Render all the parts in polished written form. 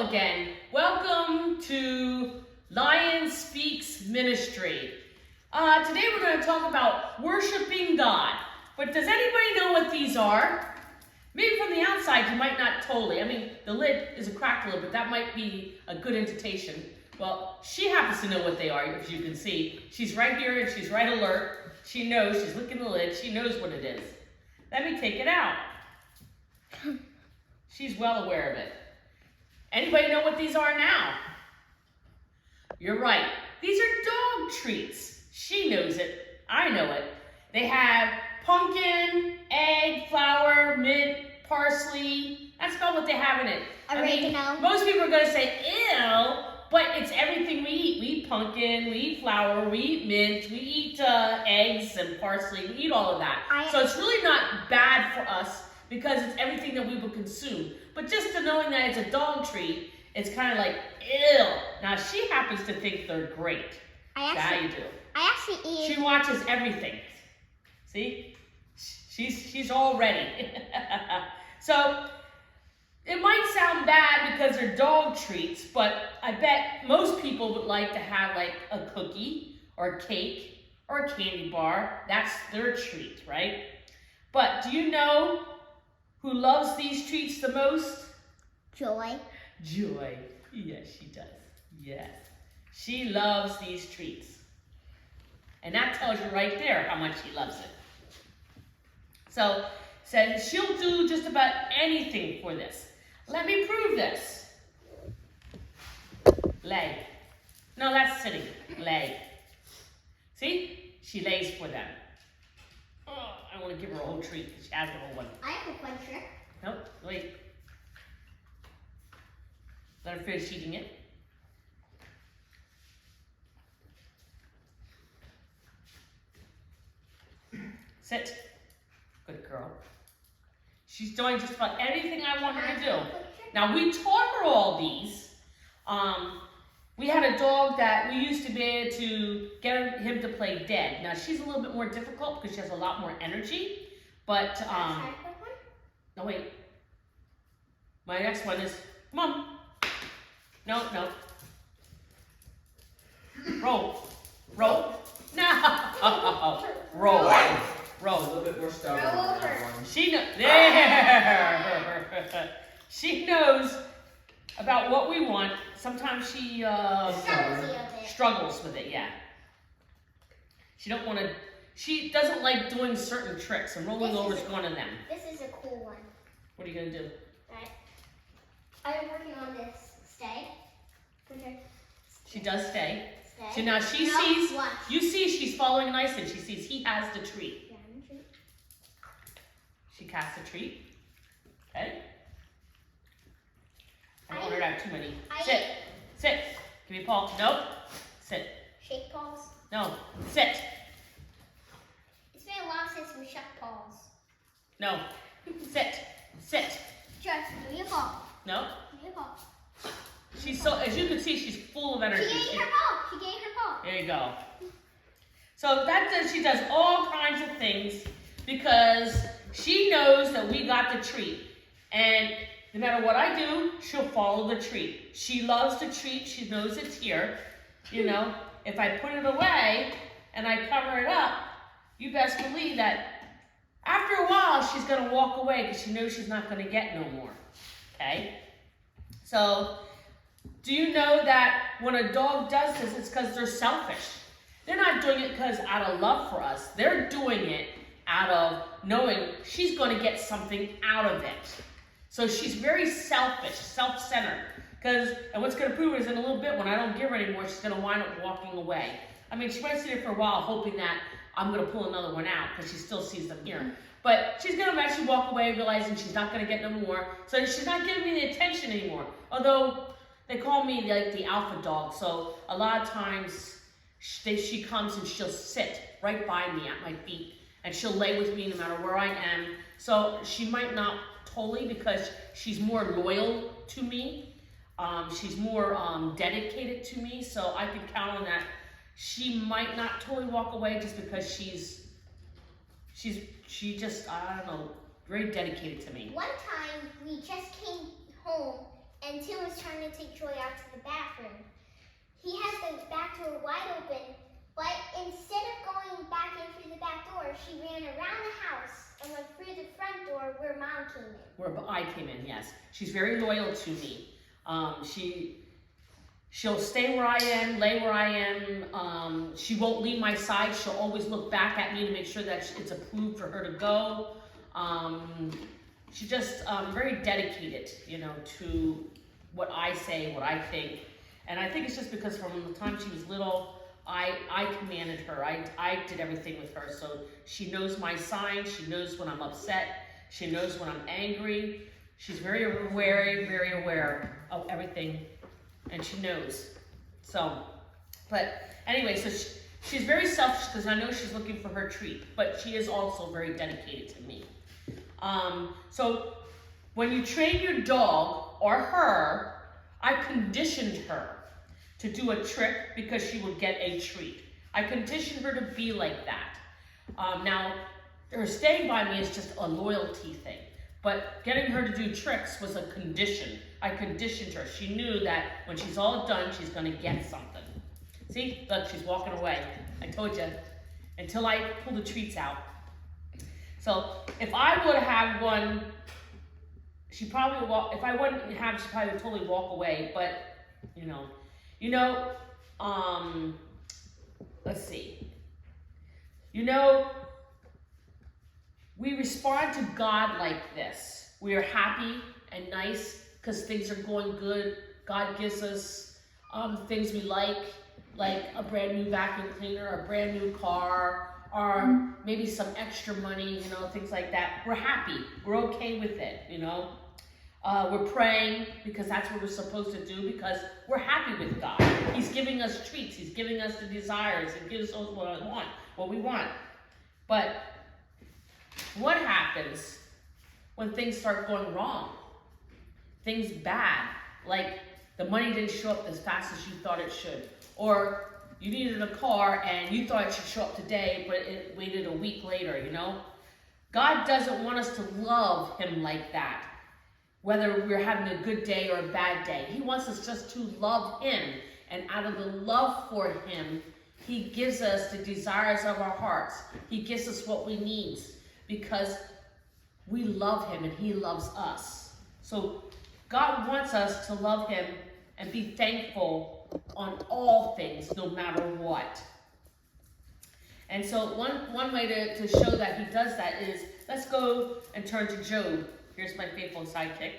again. Welcome to Lion Speaks Ministry. Today we're going to talk about worshiping God. But does anybody know what these are? Maybe from the outside you might not totally. I mean, the lid is a cracked lid, but that might be a good invitation. Well, she happens to know what they are, as you can see. She's right here and she's right alert. She knows, she's licking the lid, she knows what it is. Let me take it out. She's well aware of it. Anybody know what these are now? You're right. These are dog treats. She knows it. I know it. They have pumpkin, egg, flour, mint, parsley. That's about what they have in it. Oregano. I mean, most people are going to say, ew, but it's everything we eat. We eat pumpkin, we eat flour, we eat mint, we eat eggs and parsley. We eat all of that. So it's really not bad for us because it's everything that we will consume. But just to knowing that it's a dog treat, it's kind of like, ew. Now, she happens to think they're great. I actually eat. She watches everything. See? She's all ready. So, it might sound bad because they're dog treats, but I bet most people would like to have like a cookie or a cake or a candy bar. That's their treat, right? But do you know who loves these treats the most? Joy. Joy. Yes, she does. Yes. She loves these treats. And that tells you right there how much she loves it. So, says she'll do just about anything for this. Let me prove this. Lay. No, that's sitting. Lay. See? She lays for them. Oh, I want to give her a whole treat because she has the whole one. I have a fun trick. Nope, wait. Let her finish eating it. Sit. Good girl. She's doing just about anything I want her to do. Now, we taught her all these. We had a dog that we used to be able to get him to play dead. Now, she's a little bit more difficult because she has a lot more energy. But, no, wait. My next one is, come on. No. Roll. Roll. No. Roll. Roll. A little bit more stubborn on that one. She knows. There. She knows about what we want. Sometimes she struggles with it. Yeah. She doesn't like doing certain tricks, and rolling over is one of them. This is a cool one. What are you gonna do? Right. I'm working on this. Stay. She does stay. Stay. So now she sees. Watch. You see, she's following nice, and she sees he has the treat. Yeah, I'm treat. She casts a treat. Okay. I don't want her to have too many. Sit. Sit. Give me a paw. Nope. Sit. Shake paws. No. Sit. It's been a while since we shook paws. No. Sit. Sit. Just give me a paw. No. Give me a paw. She's so, as you can see, she's full of energy. She gained her paw. She gained her paw. There you go. So that does, she does all kinds of things because she knows that we got the treat. And no matter what I do, she'll follow the treat. She loves the treat. She knows it's here. You know, if I put it away and I cover it up, you best believe that after a while, she's going to walk away because she knows she's not going to get no more. Okay? So, do you know that when a dog does this, it's because they're selfish? They're not doing it because out of love for us. They're doing it out of knowing she's going to get something out of it. So she's very selfish, self-centered. And what's going to prove it is in a little bit, when I don't give her anymore, she's going to wind up walking away. I mean, she might sit there for a while hoping that I'm going to pull another one out because she still sees them here. But she's going to eventually walk away realizing she's not going to get no more. So she's not giving me the attention anymore. Although they call me like the alpha dog. So a lot of times she comes and she'll sit right by me at my feet. And she'll lay with me no matter where I am. So she might not totally because she's more loyal to me. She's more dedicated to me. So I can count on that. She might not totally walk away just because she just, I don't know, very dedicated to me. One time we just came home and Tim was trying to take Joy out to the bathroom. He has the back door wide open, but instead of going back in through the back door, she ran around the house and went through the front door where Mom came in. Where I came in, yes. She's very loyal to me. She'll stay where I am, lay where I am. She won't leave my side. She'll always look back at me to make sure that it's approved for her to go. She's just very dedicated, to what I say, what I think. And I think it's just because from the time she was little, I commanded her. I did everything with her. So she knows my signs. She knows when I'm upset. She knows when I'm angry. She's very aware of everything. And she knows. So, but anyway, so she's very selfish because I know she's looking for her treat. But she is also very dedicated to me. So when you train your dog or her, I conditioned her to do a trick because she would get a treat. I conditioned her to be like that. Now, her staying by me is just a loyalty thing, but getting her to do tricks was a condition. I conditioned her. She knew that when she's all done, she's gonna get something. See, look, she's walking away. I told you, until I pull the treats out. So if I would have one, she probably would walk. If I wouldn't have, she probably would totally walk away. But let's see. We respond to God like this. We are happy and nice because things are going good. God gives us things we like a brand new vacuum cleaner, a brand new car, or maybe some extra money, things like that. We're happy. We're okay with it, We're praying because that's what we're supposed to do because we're happy with God. He's giving us treats. He's giving us the desires. He gives us what we want. But what happens when things start going wrong? Things bad, like the money didn't show up as fast as you thought it should. Or you needed a car and you thought it should show up today, but it waited a week later, God doesn't want us to love him like that. Whether we're having a good day or a bad day. He wants us just to love him. And out of the love for him, he gives us the desires of our hearts. He gives us what we need because we love him and he loves us. So God wants us to love him and be thankful on all things, no matter what. And so one way to show that he does that is, let's go and turn to Job. Here's my faithful sidekick.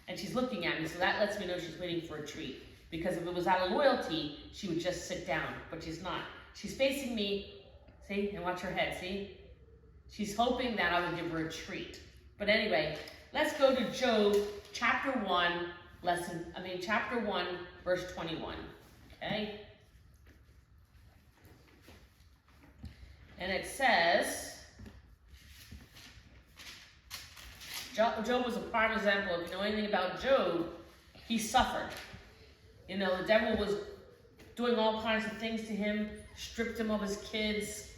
And she's looking at me, so that lets me know she's waiting for a treat. Because if it was out of loyalty, she would just sit down, but she's not. She's facing me, see, and watch her head, see? She's hoping that I would give her a treat. But anyway, let's go to Job chapter 1, verse 21, okay? And it says, Job was a prime example. If you know anything about Job, he suffered. The devil was doing all kinds of things to him, stripped him of his kids,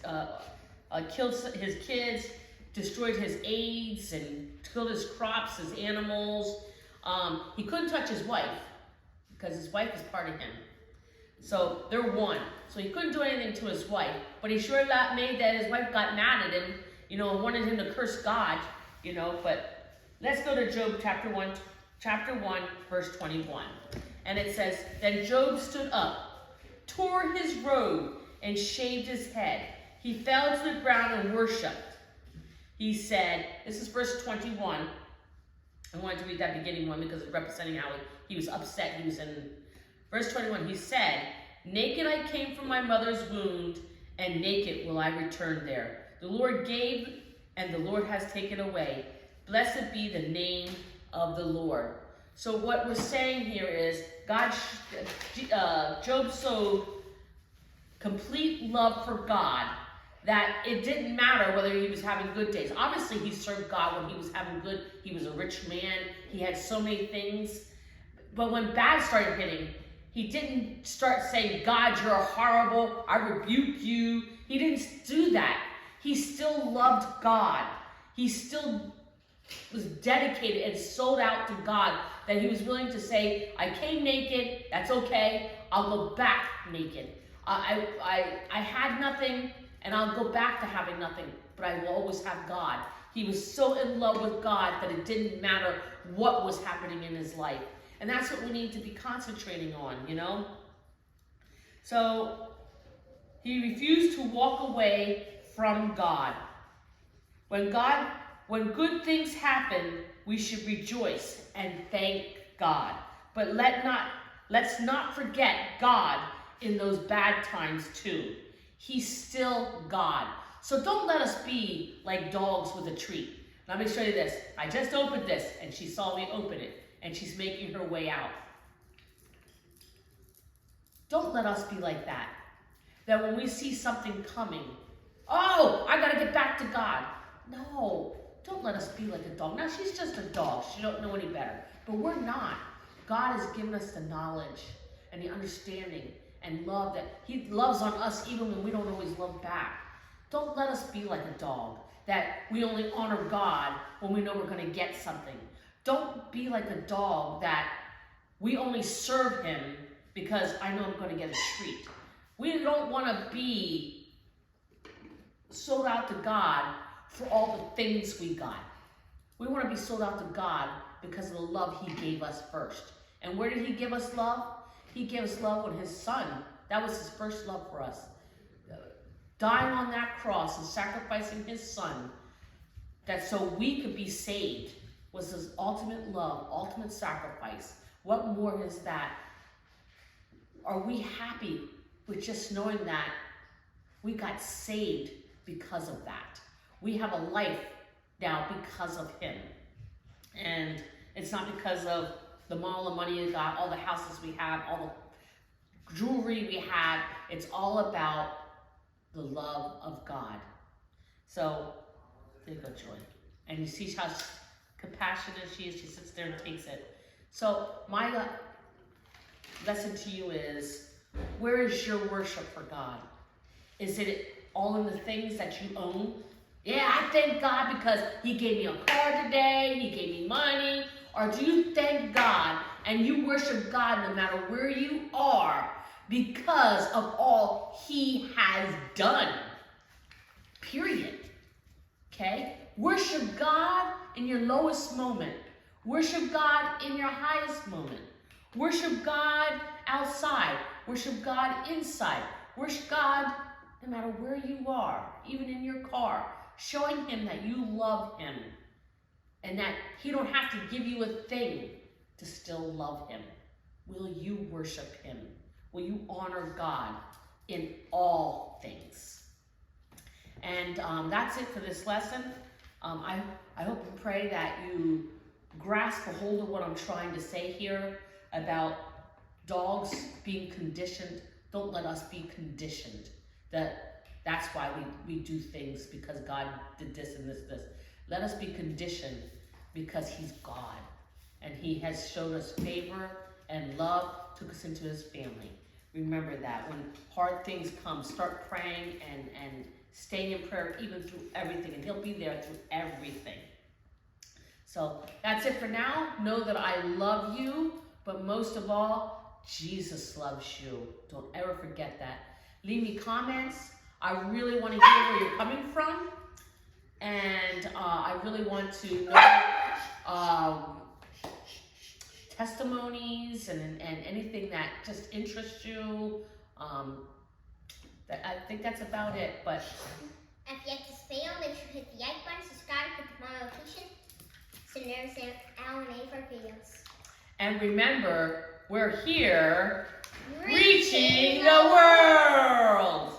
killed his kids, destroyed his aids, and killed his crops, his animals. He couldn't touch his wife because his wife is part of him. So they're one. So he couldn't do anything to his wife, but he sure made that his wife got mad at him, and wanted him to curse God, but let's go to Job chapter 1, verse 21. And it says, then Job stood up, tore his robe, and shaved his head. He fell to the ground and worshipped. He said, this is verse 21. I wanted to read that beginning one because it's representing how he was upset. He was in verse 21. He said, naked I came from my mother's womb, and naked will I return there. The Lord gave, and the Lord has taken away. Blessed be the name of the Lord. So what we're saying here is Job showed complete love for God that it didn't matter whether he was having good days. Obviously, he served God when he was having good. He was a rich man. He had so many things. But when bad started hitting, he didn't start saying, God, you're horrible. I rebuke you. He didn't do that. He still loved God. He still was dedicated and sold out to God that he was willing to say, I came naked, that's okay, I'll go back naked. I had nothing, and I'll go back to having nothing, but I will always have God. He was so in love with God that it didn't matter what was happening in his life. And that's what we need to be concentrating on, you know? So, he refused to walk away from God. When good things happen, we should rejoice and thank God. But let's not forget God in those bad times too. He's still God. So don't let us be like dogs with a treat. Let me show you this. I just opened this, and she saw me open it, and she's making her way out. Don't let us be like that. That when we see something coming, oh, I gotta get back to God. No, don't let us be like a dog. Now, she's just a dog. She don't know any better. But we're not. God has given us the knowledge and the understanding and love that he loves on us even when we don't always love back. Don't let us be like a dog, that we only honor God when we know we're going to get something. Don't be like a dog that we only serve him because I know I'm going to get a treat. We don't want to be sold out to God for all the things we got. We want to be sold out to God because of the love he gave us first. And where did he give us love? He gave us love with his son. That was his first love for us. Dying on that cross and sacrificing his son, that so we could be saved, was his ultimate love, ultimate sacrifice. What more is that? Are we happy with just knowing that we got saved because of that? We have a life now because of him. And it's not because of the amount of money we got, all the houses we have, all the jewelry we have. It's all about the love of God. So, there you go, Joy. And you see how compassionate she is. She sits there and takes it. So, my lesson to you is, where is your worship for God? Is it all in the things that you own? Yeah, I thank God because he gave me a car today, he gave me money. Or do you thank God and you worship God no matter where you are because of all he has done? Period. Okay? Worship God in your lowest moment. Worship God in your highest moment. Worship God outside. Worship God inside. Worship God no matter where you are, even in your car, showing him that you love him and that he don't have to give you a thing to still love him. Will you worship him? Will you honor God in all things? And that's it for this lesson. I hope and pray that you grasp a hold of what I'm trying to say here about dogs being conditioned. Don't let us be conditioned. That's why we do things, because God did this and this. Let us be conditioned because he's God. And he has showed us favor and love, took us into his family. Remember that. When hard things come, start praying and staying in prayer even through everything. And he'll be there through everything. So that's it for now. Know that I love you, but most of all, Jesus loves you. Don't ever forget that. Leave me comments. I really want to hear where you're coming from. And I really want to know testimonies and anything that just interests you. I think that's about it. But if you like this video, make sure to hit the like button, subscribe, hit the bell notification, so you never miss out on any of our videos. And remember, we're here reaching the world.